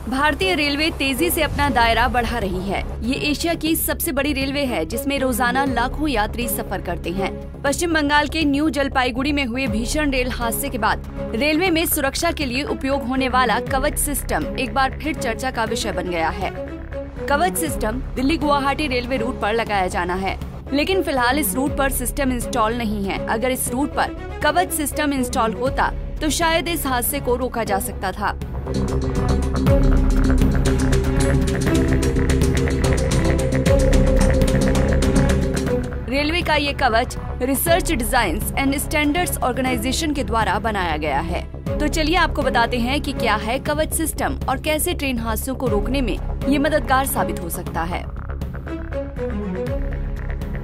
भारतीय रेलवे तेजी से अपना दायरा बढ़ा रही है। ये एशिया की सबसे बड़ी रेलवे है जिसमें रोजाना लाखों यात्री सफर करते हैं। पश्चिम बंगाल के न्यू जलपाईगुड़ी में हुए भीषण रेल हादसे के बाद रेलवे में सुरक्षा के लिए उपयोग होने वाला कवच सिस्टम एक बार फिर चर्चा का विषय बन गया है। कवच system Delhi Guwahati railway route पर लगाया जाना है, लेकिन फिलहाल इस रूट पर सिस्टम इंस्टॉल नहीं है। अगर इस रूट पर कवच सिस्टम इंस्टॉल होता तो शायद इस हादसे को रोका जा सकता था। रेलवे का ये Kavach research designs and standards organisation के द्वारा बनाया गया है। तो चलिए आपको बताते हैं कि क्या है कवच सिस्टम और कैसे ट्रेन हादसों को रोकने में ये मददगार साबित हो सकता है।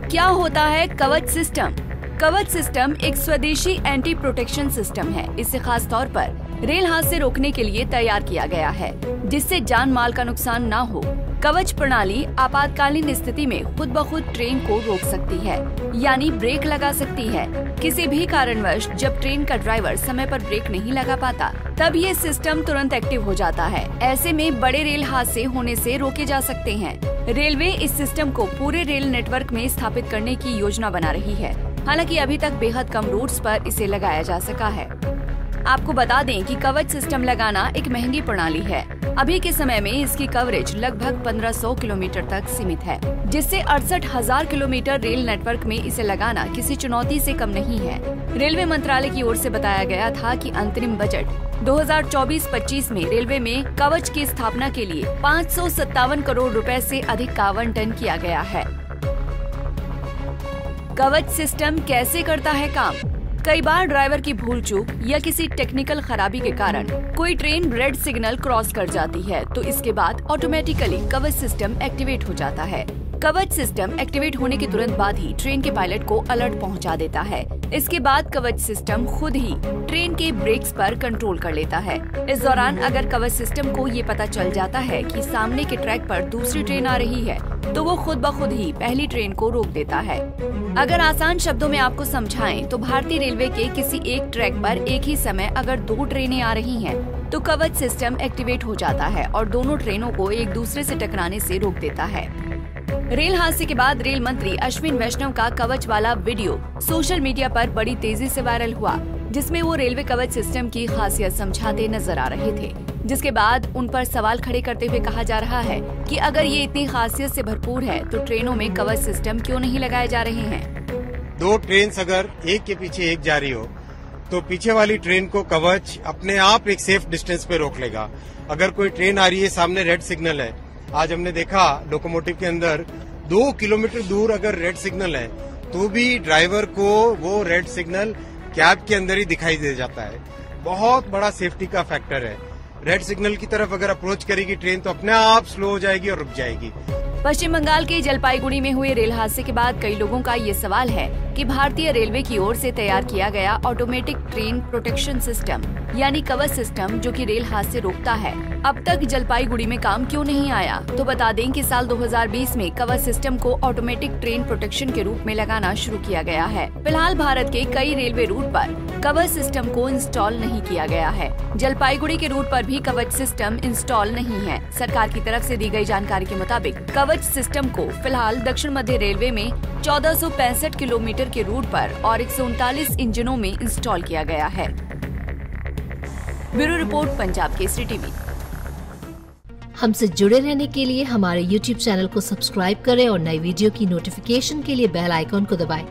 क्या होता है कवच सिस्टम? कवच सिस्टम एक स्वदेशी एंटी प्रोटेक्शन सिस्टम है। इसे खास तौर पर रेल हादसे रोकने के लिए तैयार किया गया है, जिससे जान माल का नुकसान न हो। कवच प्रणाली आपातकालीन स्थिति में खुद ब खुद ट्रेन को रोक सकती है, यानी ब्रेक लगा सकती है। किसी भी कारणवश जब ट्रेन का ड्राइवर समय पर ब्रेक नहीं लगा पाता, तब ये सिस्टम तुरंत एक्टिव हो जाता है। ऐसे में बड़े रेल हादसे होने से रोके जा सकते हैं। रेलवे इस सिस्टम को पूरे रेल नेटवर्क में स्थापित करने की योजना बना रही है। हालांकि अभी तक बेहद कम रूट्स पर इसे लगाया जा सका है। आपको बता दें कि कवच सिस्टम लगाना एक महंगी प्रणाली है। अभी के समय में इसकी कवरेज लगभग 1500 किलोमीटर तक सीमित है, जिससे 68,000 किलोमीटर रेल नेटवर्क में इसे लगाना किसी चुनौती से कम नहीं है। रेलवे मंत्रालय की ओर से बताया गया था कि अंतरिम बजट 2024-25 में रेलवे में कवच की स्थापना के लिए 557 करोड़ रुपए से अधिक का आवंटन किया गया है। कवच सिस्टम कैसे करता है काम? कई बार ड्राइवर की भूल चूक या किसी टेक्निकल खराबी के कारण कोई ट्रेन रेड सिग्नल क्रॉस कर जाती है, तो इसके बाद ऑटोमेटिकली कवच सिस्टम एक्टिवेट हो जाता है। कवच सिस्टम एक्टिवेट होने के तुरंत बाद ही ट्रेन के पायलट को अलर्ट पहुंचा देता है। इसके बाद कवच सिस्टम खुद ही ट्रेन के ब्रेक्स पर कंट्रोल कर लेता है। इस दौरान अगर कवच सिस्टम को ये पता चल जाता है कि सामने के ट्रैक पर दूसरी ट्रेन आ रही है, तो वो खुद ब खुद ही पहली ट्रेन को रोक देता है। अगर आसान शब्दों में आपको समझाएं तो भारतीय रेलवे के किसी एक ट्रैक पर एक ही समय अगर 2 ट्रेनें आ रही हैं, तो कवच सिस्टम एक्टिवेट हो जाता है और दोनों ट्रेनों को एक दूसरे से टकराने से रोक देता है। रेल हादसे के बाद रेल मंत्री अश्विन वैष्णव का कवच वाला वीडियो सोशल मीडिया पर बड़ी तेजी से वायरल हुआ, जिसमें वो रेलवे कवच सिस्टम की खासियत समझाते नजर आ रहे थे। जिसके बाद उन पर सवाल खड़े करते हुए कहा जा रहा है कि अगर ये इतनी खासियत से भरपूर है तो ट्रेनों में कवच सिस्टम क्यों नहीं लगाए जा रहे हैं। 2 ट्रेन अगर एक के पीछे एक जा रही हो तो पीछे वाली ट्रेन को कवच अपने आप एक सेफ डिस्टेंस पे रोक लेगा। अगर कोई ट्रेन आ रही है, सामने रेड सिग्नल है, आज हमने देखा लोकोमोटिव के अंदर 2 किलोमीटर दूर अगर रेड सिग्नल है तो भी ड्राइवर को वो रेड सिग्नल कैब के अंदर ही दिखाई दे जाता है। बहुत बड़ा सेफ्टी का फैक्टर है। रेड सिग्नल की तरफ अगर अप्रोच करेगी ट्रेन तो अपने आप स्लो हो जाएगी और रुक जाएगी। पश्चिम बंगाल के जलपाईगुड़ी में हुए रेल हादसे के बाद कई लोगों का ये सवाल है कि भारतीय रेलवे की ओर से तैयार किया गया ऑटोमेटिक ट्रेन प्रोटेक्शन सिस्टम यानी कवच सिस्टम, जो कि रेल हादसे रोकता है, अब तक जलपाईगुड़ी में काम क्यों नहीं आया। तो बता दें कि साल 2020 में कवच सिस्टम को ऑटोमेटिक ट्रेन प्रोटेक्शन के रूप में लगाना शुरू किया गया है। फिलहाल भारत के कई रेलवे रूट पर कवच सिस्टम को इंस्टॉल नहीं किया गया है। जलपाईगुड़ी के रूट पर भी कवच सिस्टम इंस्टॉल नहीं है। सरकार की तरफ से दी गई जानकारी के मुताबिक कवच सिस्टम को फिलहाल दक्षिण मध्य रेलवे में 1465 किलोमीटर के रूट पर और 139 इंजनों में इंस्टॉल किया गया है। Bureau report, Punjab Kesari TV. हमसे जुड़े रहने के लिए हमारे YouTube चैनल को सब्सक्राइब करें और नई वीडियो की नोटिफिकेशन के लिए बेल आइकॉन को दबाएं।